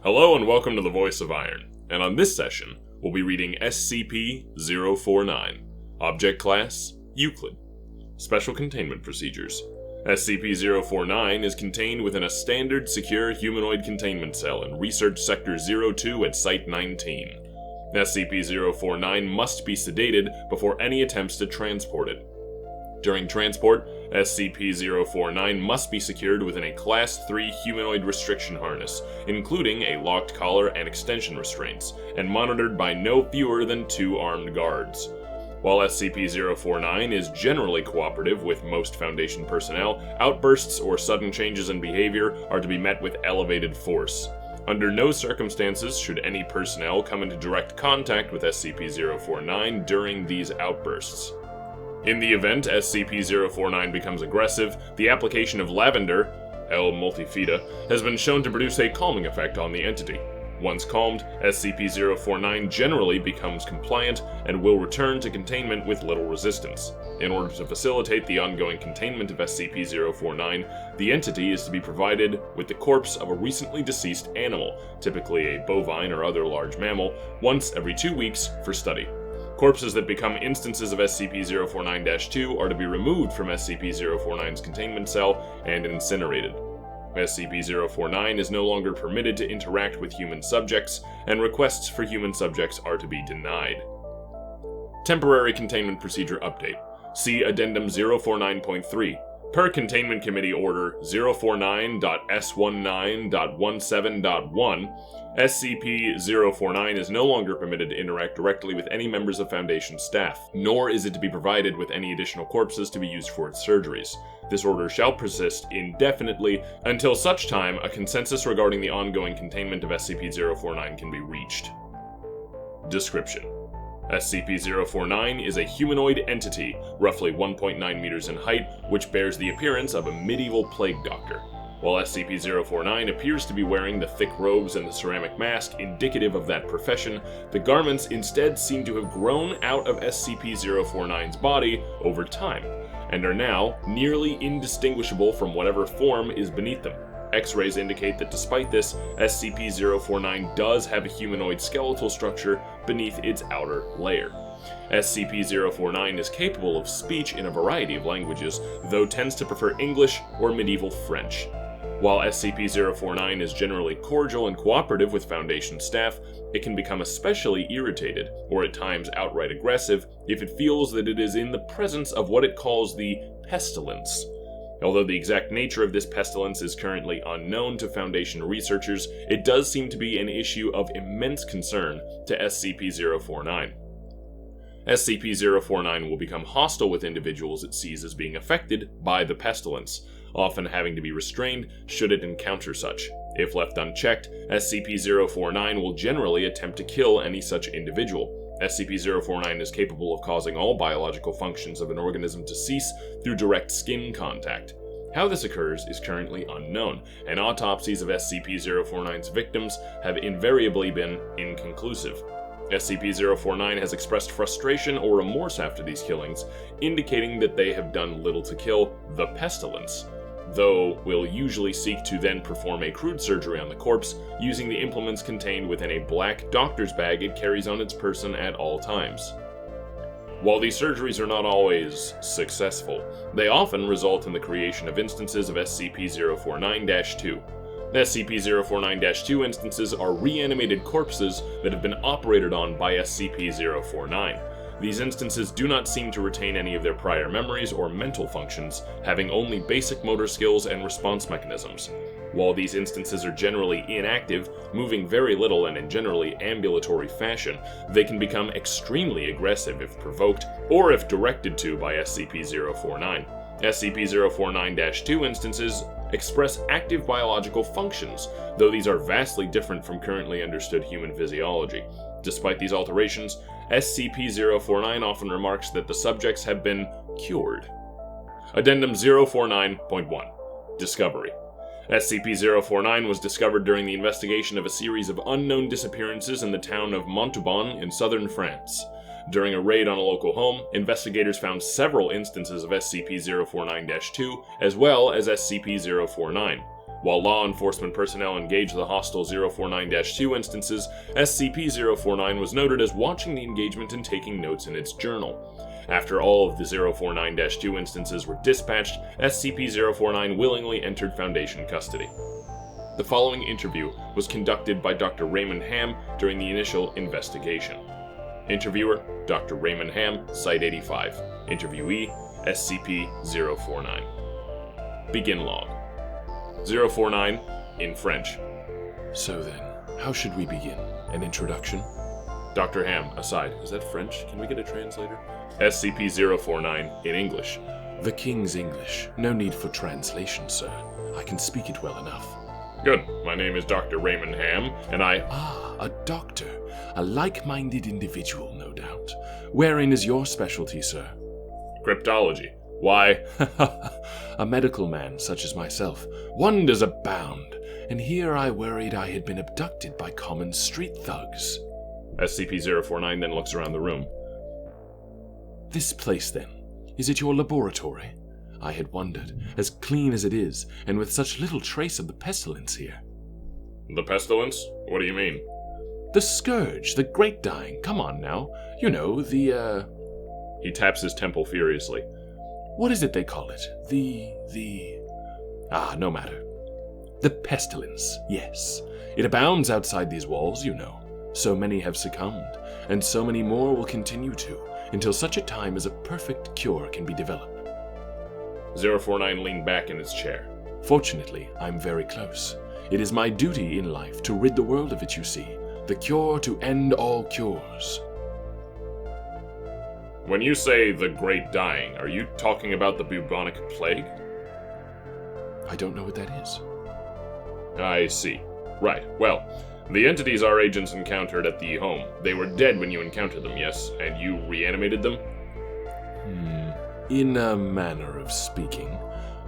Hello and welcome to the Voice of Iron, and on this session, we'll be reading SCP-049. Object Class, Euclid. Special Containment Procedures. SCP-049 is contained within a standard secure humanoid containment cell in Research Sector 02 at Site-19. SCP-049 must be sedated before any attempts to transport it. During transport, SCP-049 must be secured within a Class 3 humanoid restriction harness, including a locked collar and extension restraints, and monitored by no fewer than 2 armed guards. While SCP-049 is generally cooperative with most Foundation personnel, outbursts or sudden changes in behavior are to be met with elevated force. Under no circumstances should any personnel come into direct contact with SCP-049 during these outbursts. In the event SCP-049 becomes aggressive, the application of lavender, L. multifida, has been shown to produce a calming effect on the entity. Once calmed, SCP-049 generally becomes compliant and will return to containment with little resistance. In order to facilitate the ongoing containment of SCP-049, the entity is to be provided with the corpse of a recently deceased animal, typically a bovine or other large mammal, once every 2 weeks for study. Corpses that become instances of SCP-049-2 are to be removed from SCP-049's containment cell and incinerated. SCP-049 is no longer permitted to interact with human subjects, and requests for human subjects are to be denied. Temporary Containment Procedure Update. See Addendum 049.3. Per Containment Committee Order 049.S19.17.1, SCP-049 is no longer permitted to interact directly with any members of Foundation staff, nor is it to be provided with any additional corpses to be used for its surgeries. This order shall persist indefinitely until such time a consensus regarding the ongoing containment of SCP-049 can be reached. Description: SCP-049 is a humanoid entity, roughly 1.9 meters in height, which bears the appearance of a medieval plague doctor. While SCP-049 appears to be wearing the thick robes and the ceramic mask indicative of that profession, the garments instead seem to have grown out of SCP-049's body over time, and are now nearly indistinguishable from whatever form is beneath them. X-rays indicate that despite this, SCP-049 does have a humanoid skeletal structure beneath its outer layer. SCP-049 is capable of speech in a variety of languages, though tends to prefer English or medieval French. While SCP-049 is generally cordial and cooperative with Foundation staff, it can become especially irritated, or at times outright aggressive, if it feels that it is in the presence of what it calls the pestilence. Although the exact nature of this pestilence is currently unknown to Foundation researchers, it does seem to be an issue of immense concern to SCP-049. SCP-049 will become hostile with individuals it sees as being affected by the pestilence, often having to be restrained should it encounter such. If left unchecked, SCP-049 will generally attempt to kill any such individual. SCP-049 is capable of causing all biological functions of an organism to cease through direct skin contact. How this occurs is currently unknown, and autopsies of SCP-049's victims have invariably been inconclusive. SCP-049 has expressed frustration or remorse after these killings, indicating that they have done little to kill the pestilence, though will usually seek to then perform a crude surgery on the corpse using the implements contained within a black doctor's bag it carries on its person at all times. While these surgeries are not always successful, they often result in the creation of instances of SCP-049-2. SCP-049-2 instances are reanimated corpses that have been operated on by SCP-049. These instances do not seem to retain any of their prior memories or mental functions, having only basic motor skills and response mechanisms. While these instances are generally inactive, moving very little and in generally ambulatory fashion, they can become extremely aggressive if provoked, or if directed to by SCP-049. SCP-049-2 instances express active biological functions, though these are vastly different from currently understood human physiology. Despite these alterations, SCP-049 often remarks that the subjects have been cured. Addendum 049.1. Discovery. SCP-049 was discovered during the investigation of a series of unknown disappearances in the town of Montauban in southern France. During a raid on a local home, investigators found several instances of SCP-049-2, as well as SCP-049. While law enforcement personnel engaged the hostile 049-2 instances, SCP-049 was noted as watching the engagement and taking notes in its journal. After all of the 049-2 instances were dispatched, SCP-049 willingly entered Foundation custody. The following interview was conducted by Dr. Raymond Ham during the initial investigation. Interviewer, Dr. Raymond Ham, Site 85. Interviewee, SCP-049. Begin log. 049, in French. So then, how should we begin? An introduction? Dr. Ham, aside. Is that French? Can we get a translator? SCP-049, in English. The King's English. No need for translation, sir. I can speak it well enough. Good. My name is Dr. Raymond Ham, and I... Ah, a doctor. A like-minded individual, no doubt. Wherein is your specialty, sir? Cryptology. Why? A medical man such as myself. Wonders abound. And here I worried I had been abducted by common street thugs. SCP-049 then looks around the room. This place, then. Is it your laboratory? I had wondered, as clean as it is, and with such little trace of the pestilence here. The pestilence? What do you mean? The scourge, the great dying. Come on now. You know, the, He taps his temple furiously. What is it they call it? No matter. The pestilence, yes. It abounds outside these walls, you know. So many have succumbed, and so many more will continue to, until such a time as a perfect cure can be developed. 049 leaned back in his chair. Fortunately, I'm very close. It is my duty in life to rid the world of it, you see. The cure to end all cures. When you say the Great Dying, are you talking about the bubonic plague? I don't know what that is. I see. Right, well, the entities our agents encountered at the home, they were dead when you encountered them, yes? And you reanimated them? In a manner of speaking.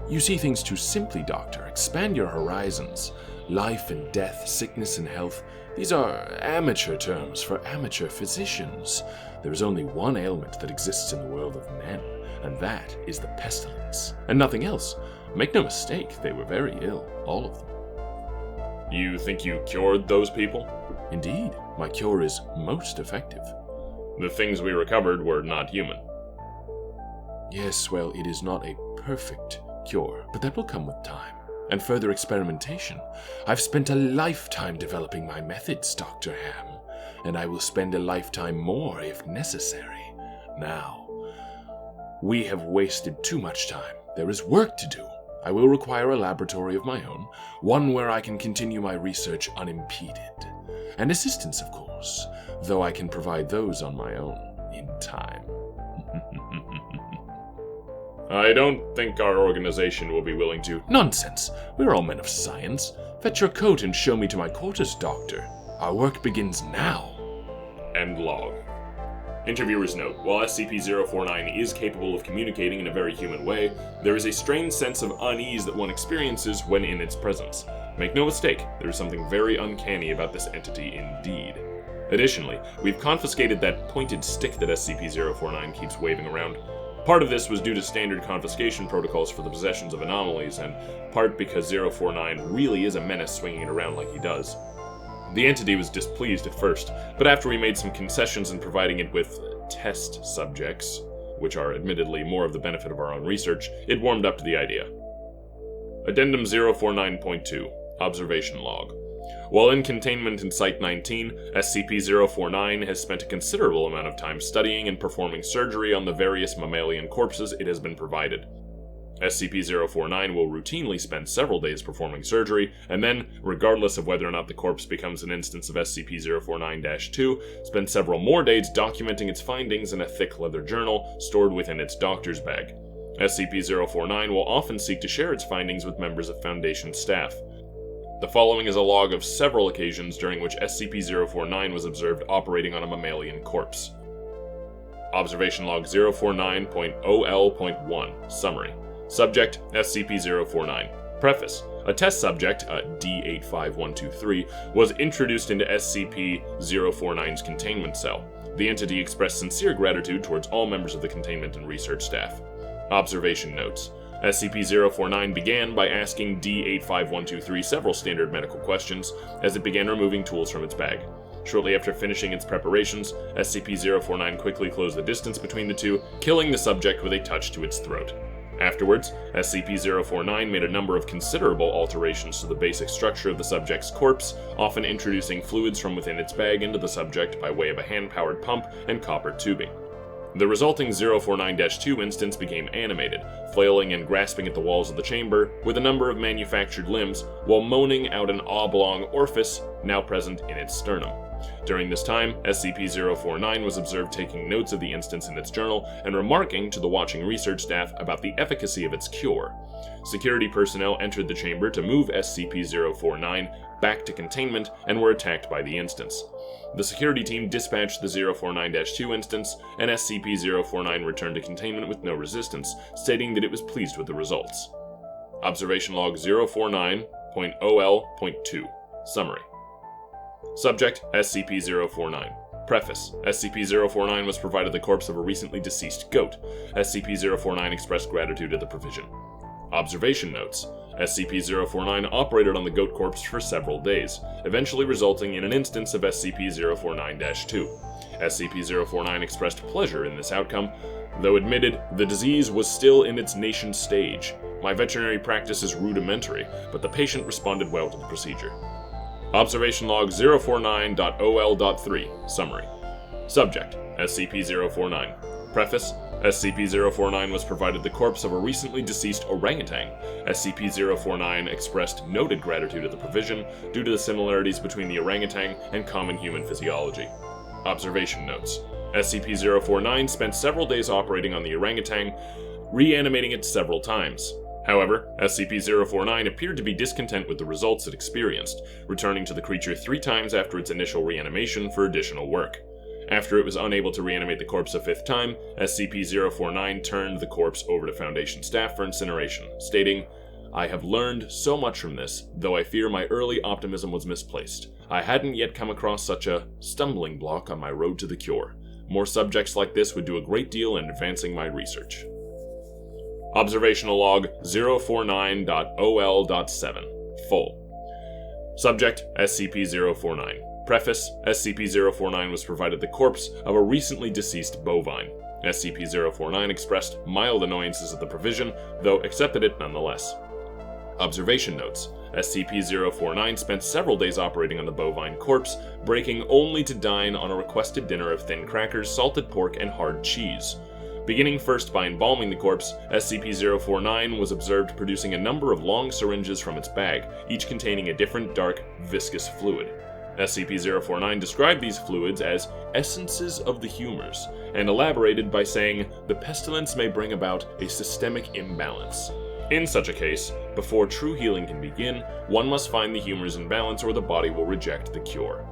You see things too simply, Doctor. Expand your horizons. Life and death, sickness and health, these are amateur terms for amateur physicians. There is only one ailment that exists in the world of men, and that is the pestilence. And nothing else. Make no mistake, they were very ill, all of them. You think you cured those people? Indeed, my cure is most effective. The things we recovered were not human. Yes, well, it is not a perfect cure, but that will come with time and further experimentation. I've spent a lifetime developing my methods, Dr. Ham, and I will spend a lifetime more if necessary. Now, we have wasted too much time. There is work to do. I will require a laboratory of my own, one where I can continue my research unimpeded. And assistance, of course, though I can provide those on my own in time. I don't think our organization will be willing to. Nonsense. We're all men of science. Fetch your coat and show me to my quarters, Doctor. Our work begins now. End log. Interviewer's note. While SCP-049 is capable of communicating in a very human way, there is a strange sense of unease that one experiences when in its presence. Make no mistake, there is something very uncanny about this entity indeed. Additionally, we've confiscated that pointed stick that SCP-049 keeps waving around. Part of this was due to standard confiscation protocols for the possessions of anomalies, and part because 049 really is a menace swinging it around like he does. The entity was displeased at first, but after we made some concessions in providing it with test subjects, which are admittedly more of the benefit of our own research, it warmed up to the idea. Addendum 049.2, Observation Log. While in containment in Site-19, SCP-049 has spent a considerable amount of time studying and performing surgery on the various mammalian corpses it has been provided. SCP-049 will routinely spend several days performing surgery, and then, regardless of whether or not the corpse becomes an instance of SCP-049-2, spend several more days documenting its findings in a thick leather journal stored within its doctor's bag. SCP-049 will often seek to share its findings with members of Foundation staff. The following is a log of several occasions during which SCP-049 was observed operating on a mammalian corpse. Observation Log 049.OL.1 Summary. Subject, SCP-049. Preface. A test subject, D85123, was introduced into SCP-049's containment cell. The entity expressed sincere gratitude towards all members of the containment and research staff. Observation notes. SCP-049 began by asking D-85123 several standard medical questions as it began removing tools from its bag. Shortly after finishing its preparations, SCP-049 quickly closed the distance between the two, killing the subject with a touch to its throat. Afterwards, SCP-049 made a number of considerable alterations to the basic structure of the subject's corpse, often introducing fluids from within its bag into the subject by way of a hand-powered pump and copper tubing. The resulting 049-2 instance became animated, flailing and grasping at the walls of the chamber with a number of manufactured limbs, while moaning out an oblong orifice now present in its sternum. During this time, SCP-049 was observed taking notes of the instance in its journal and remarking to the watching research staff about the efficacy of its cure. Security personnel entered the chamber to move SCP-049 back to containment and were attacked by the instance. The security team dispatched the 049-2 instance, and SCP-049 returned to containment with no resistance, stating that it was pleased with the results. Observation Log 049.OL.2 Summary. Subject, SCP-049. Preface: SCP-049 was provided the corpse of a recently deceased goat. SCP-049 expressed gratitude at the provision. Observation Notes: SCP-049 operated on the goat corpse for several days, eventually resulting in an instance of SCP-049-2. SCP-049 expressed pleasure in this outcome, though admitted the disease was still in its nascent stage. My veterinary practice is rudimentary, but the patient responded well to the procedure. Observation Log 049.OL.3 Summary. Subject, SCP-049. Preface: SCP-049 was provided the corpse of a recently deceased orangutan. SCP-049 expressed noted gratitude at the provision due to the similarities between the orangutan and common human physiology. Observation Notes: SCP-049 spent several days operating on the orangutan, reanimating it several times. However, SCP-049 appeared to be discontent with the results it experienced, returning to the creature 3 times after its initial reanimation for additional work. After it was unable to reanimate the corpse a 5th time, SCP-049 turned the corpse over to Foundation staff for incineration, stating, "I have learned so much from this, though I fear my early optimism was misplaced. I hadn't yet come across such a stumbling block on my road to the cure. More subjects like this would do a great deal in advancing my research." Observational Log 049.OL.7 Full. Subject, SCP-049. Preface: SCP-049 was provided the corpse of a recently deceased bovine. SCP-049 expressed mild annoyances at the provision, though accepted it nonetheless. Observation Notes: SCP-049 spent several days operating on the bovine corpse, breaking only to dine on a requested dinner of thin crackers, salted pork, and hard cheese. Beginning first by embalming the corpse, SCP-049 was observed producing a number of long syringes from its bag, each containing a different dark, viscous fluid. SCP-049 described these fluids as essences of the humors, and elaborated by saying, "The pestilence may bring about a systemic imbalance. In such a case, before true healing can begin, one must find the humors in balance or the body will reject the cure."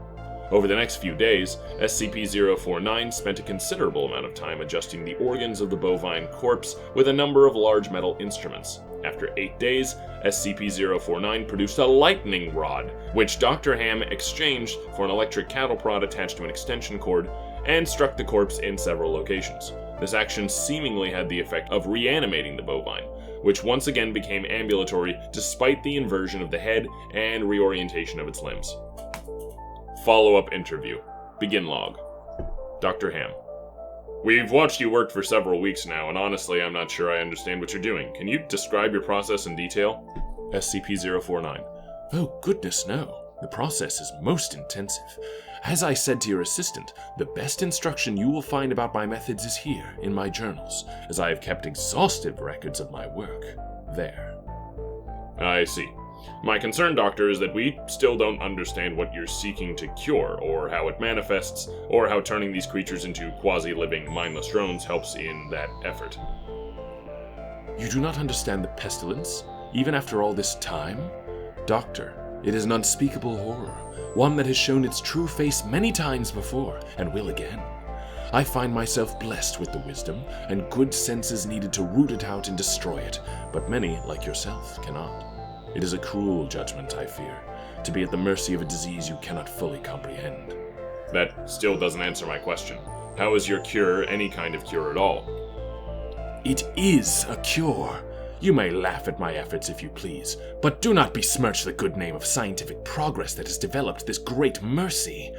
Over the next few days, SCP-049 spent a considerable amount of time adjusting the organs of the bovine corpse with a number of large metal instruments. After 8 days, SCP-049 produced a lightning rod, which Dr. Ham exchanged for an electric cattle prod attached to an extension cord, and struck the corpse in several locations. This action seemingly had the effect of reanimating the bovine, which once again became ambulatory despite the inversion of the head and reorientation of its limbs. Follow-up interview. Begin log. Dr. Ham: "We've watched you work for several weeks now, and honestly, I'm not sure I understand what you're doing. Can you describe your process in detail?" SCP-049: "Oh, goodness no. The process is most intensive. As I said to your assistant, the best instruction you will find about my methods is here, in my journals, as I have kept exhaustive records of my work. There." "I see. My concern, Doctor, is that we still don't understand what you're seeking to cure, or how it manifests, or how turning these creatures into quasi-living, mindless drones helps in that effort." "You do not understand the pestilence, even after all this time? Doctor, it is an unspeakable horror, one that has shown its true face many times before, and will again. I find myself blessed with the wisdom and good senses needed to root it out and destroy it, but many, like yourself, cannot. It is a cruel judgment, I fear, to be at the mercy of a disease you cannot fully comprehend." That still doesn't answer my question. How is your cure any kind of cure at all? "It is a cure. You may laugh at my efforts if you please, but do not besmirch the good name of scientific progress that has developed this great mercy.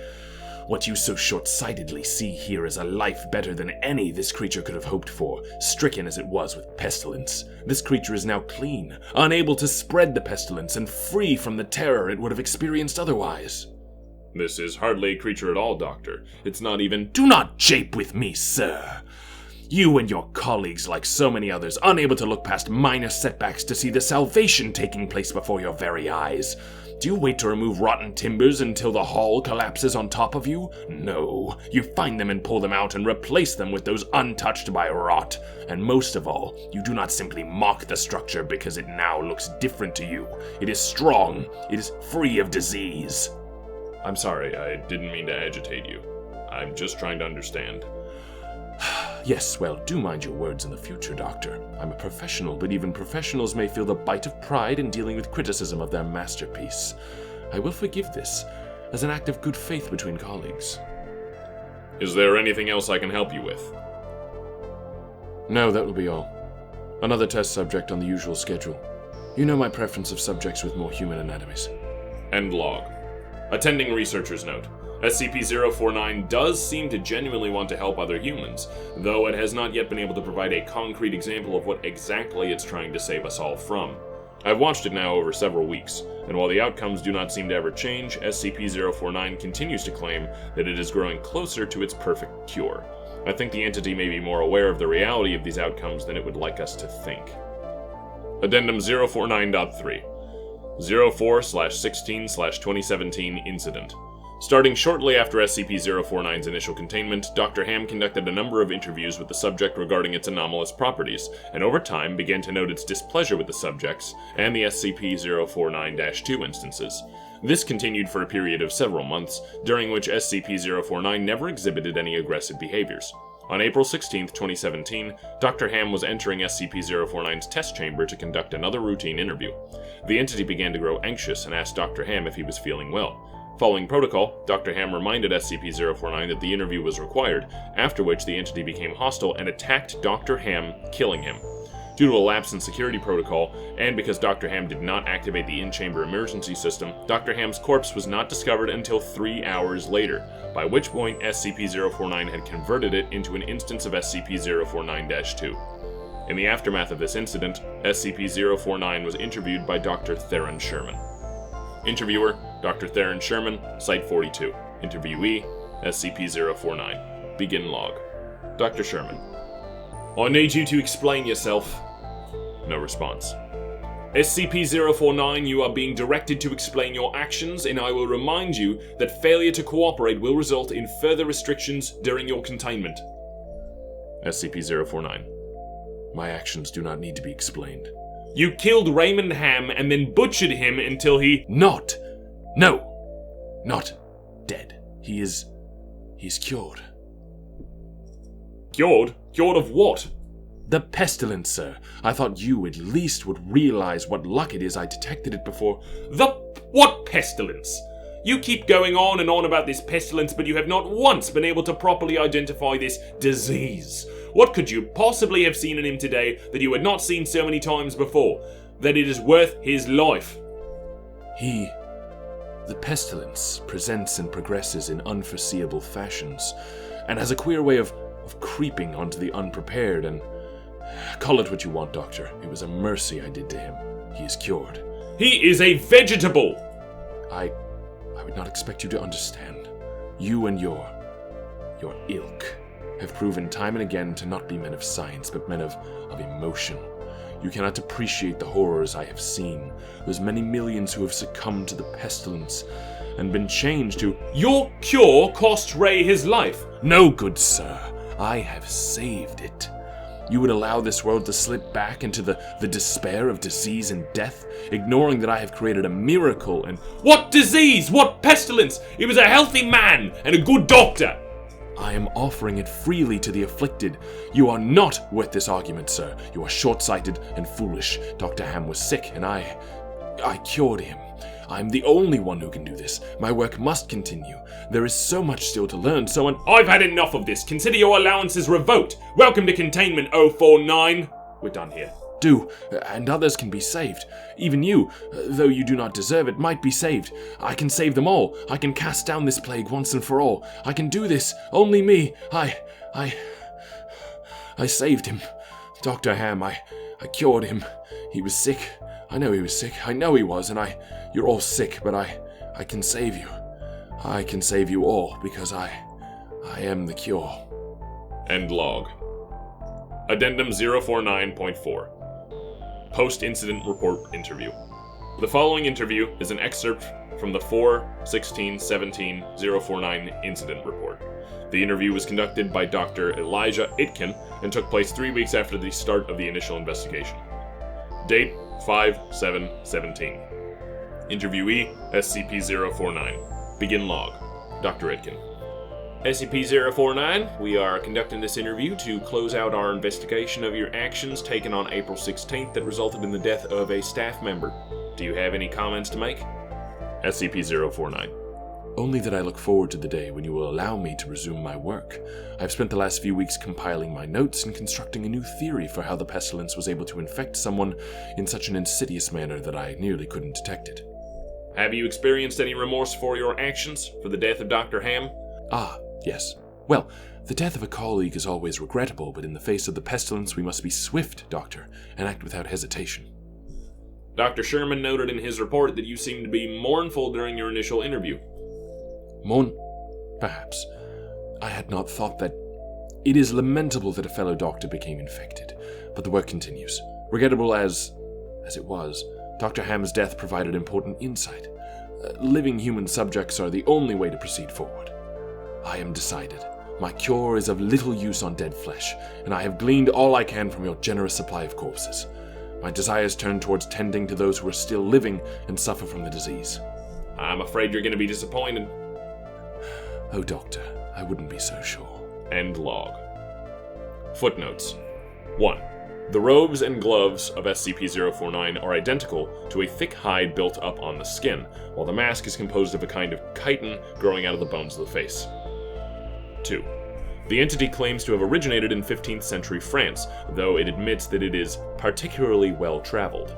What you so short-sightedly see here is a life better than any this creature could have hoped for, stricken as it was with pestilence. This creature is now clean, unable to spread the pestilence, and free from the terror it would have experienced otherwise. This is hardly a creature at all, Doctor. It's not even— Do not jape with me, sir. You and your colleagues, like so many others, unable to look past minor setbacks to see the salvation taking place before your very eyes. Do you wait to remove rotten timbers until the hall collapses on top of you? No. You find them and pull them out and replace them with those untouched by rot. And most of all, you do not simply mock the structure because it now looks different to you. It is strong. It is free of disease. I'm sorry, I didn't mean to agitate you. I'm just trying to understand. Yes, well, do mind your words in the future, Doctor. I'm a professional, but even professionals may feel the bite of pride in dealing with criticism of their masterpiece. I will forgive this, as an act of good faith between colleagues. Is there anything else I can help you with? No, that will be all. Another test subject on the usual schedule. You know my preference of subjects with more human anatomies. End log. Attending researcher's note. SCP-049 does seem to genuinely want to help other humans, though it has not yet been able to provide a concrete example of what exactly it's trying to save us all from. I've watched it now over several weeks, and while the outcomes do not seem to ever change, SCP-049 continues to claim that it is growing closer to its perfect cure. I think the entity may be more aware of the reality of these outcomes than it would like us to think. Addendum 049.3 04/16/2017 Incident. Starting shortly after SCP-049's initial containment, Dr. Ham conducted a number of interviews with the subject regarding its anomalous properties, and over time began to note its displeasure with the subjects and the SCP-049-2 instances. This continued for a period of several months, during which SCP-049 never exhibited any aggressive behaviors. On April 16, 2017, Dr. Ham was entering SCP-049's test chamber to conduct another routine interview. The entity began to grow anxious and asked Dr. Ham if he was feeling well. Following protocol, Dr. Ham reminded SCP-049 that the interview was required, after which the entity became hostile and attacked Dr. Ham, killing him. Due to a lapse in security protocol, and because Dr. Ham did not activate the in-chamber emergency system, Dr. Ham's corpse was not discovered until 3 hours later, by which point SCP-049 had converted it into an instance of SCP-049-2. In the aftermath of this incident, SCP-049 was interviewed by Dr. Theron Sherman. Interviewer, Dr. Theron Sherman, Site 42. Interviewee, SCP-049. Begin log. Dr. Sherman: I need you to explain yourself. No response. SCP-049, you are being directed to explain your actions, and I will remind you that failure to cooperate will result in further restrictions during your containment. SCP-049. My actions do not need to be explained. You killed Raymond Ham and then butchered him until he— Not dead. He is cured. Cured? Cured of what? The pestilence, sir. I thought you at least would realize what luck it is I detected it before. What pestilence? You keep going on and on about this pestilence, but you have not once been able to properly identify this disease. What could you possibly have seen in him today that you had not seen so many times before, that it is worth his life? The pestilence presents and progresses in unforeseeable fashions, and has a queer way of creeping onto the unprepared, and call it what you want, Doctor. It was a mercy I did to him. He is cured. He is a vegetable! I would not expect you to understand. You and your ilk have proven time and again to not be men of science, but men of emotion. You cannot appreciate the horrors I have seen. Those many millions who have succumbed to the pestilence and been changed to— Your cure cost Ray his life. No, good sir. I have saved it. You would allow this world to slip back into the despair of disease and death, ignoring that I have created a miracle and— What disease? What pestilence? He was a healthy man and a good doctor. I am offering it freely to the afflicted. You are not worth this argument, sir. You are short-sighted and foolish. Dr. Ham was sick, and I cured him. I'm the only one who can do this. My work must continue. There is so much still to learn, I've had enough of this. Consider your allowances revoked. Welcome to Containment 049. We're done here. Do, and others can be saved. Even you, though you do not deserve it, might be saved. I can save them all. I can cast down this plague once and for all. I can do this. Only me. I saved him. Dr. Ham, I cured him. He was sick. I know he was sick. I know he was, and you're all sick, but I can save you. I can save you all, because I am the cure. End log. Addendum 049.4. Post-incident report interview. The following interview is an excerpt from the 4/16/17/049 incident report. The interview was conducted by Dr. Elijah Itkin and took place 3 weeks after the start of the initial investigation. Date 5/7/17. Interviewee SCP-049. Begin log. Dr. Itkin. SCP-049, we are conducting this interview to close out our investigation of your actions taken on April 16th that resulted in the death of a staff member. Do you have any comments to make? SCP-049. Only that I look forward to the day when you will allow me to resume my work. I've spent the last few weeks compiling my notes and constructing a new theory for how the pestilence was able to infect someone in such an insidious manner that I nearly couldn't detect it. Have you experienced any remorse for your actions for the death of Dr. Ham? Ah, yes. Well, the death of a colleague is always regrettable, but in the face of the pestilence we must be swift, Doctor, and act without hesitation. Dr. Sherman noted in his report that you seemed to be mournful during your initial interview. Mourn? Perhaps. I had not thought that. It is lamentable that a fellow doctor became infected, but the work continues. Regrettable as it was, Dr. Ham's death provided important insight. Living human subjects are the only way to proceed forward. I am decided. My cure is of little use on dead flesh, and I have gleaned all I can from your generous supply of corpses. My desires turn towards tending to those who are still living and suffer from the disease. I'm afraid you're going to be disappointed. Oh, Doctor, I wouldn't be so sure. End log. Footnotes. 1. The robes and gloves of SCP-049 are identical to a thick hide built up on the skin, while the mask is composed of a kind of chitin growing out of the bones of the face. 2. The entity claims to have originated in 15th century France, though it admits that it is particularly well traveled.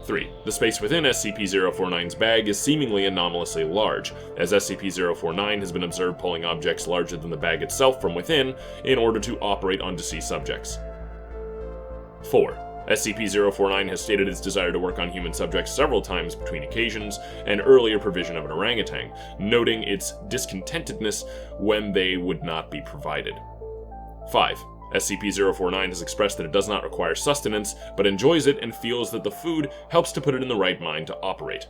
3. The space within SCP-049's bag is seemingly anomalously large, as SCP-049 has been observed pulling objects larger than the bag itself from within in order to operate on deceased subjects. 4. SCP-049 has stated its desire to work on human subjects several times between occasions, and earlier provision of an orangutan, noting its discontentedness when they would not be provided. 5. SCP-049 has expressed that it does not require sustenance, but enjoys it and feels that the food helps to put it in the right mind to operate.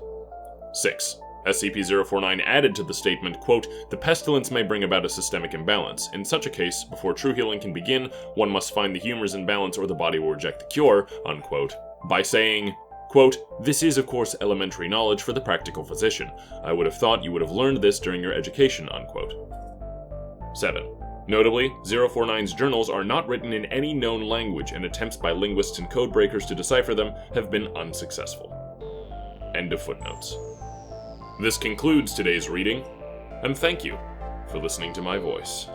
6. SCP-049 added to the statement, quote, "The pestilence may bring about a systemic imbalance. In such a case, before true healing can begin, one must find the humors in balance or the body will reject the cure," unquote, by saying, quote, "This is, of course, elementary knowledge for the practical physician. I would have thought you would have learned this during your education," unquote. 7. Notably, 049's journals are not written in any known language, and attempts by linguists and codebreakers to decipher them have been unsuccessful. End of footnotes. This concludes today's reading, and thank you for listening to my voice.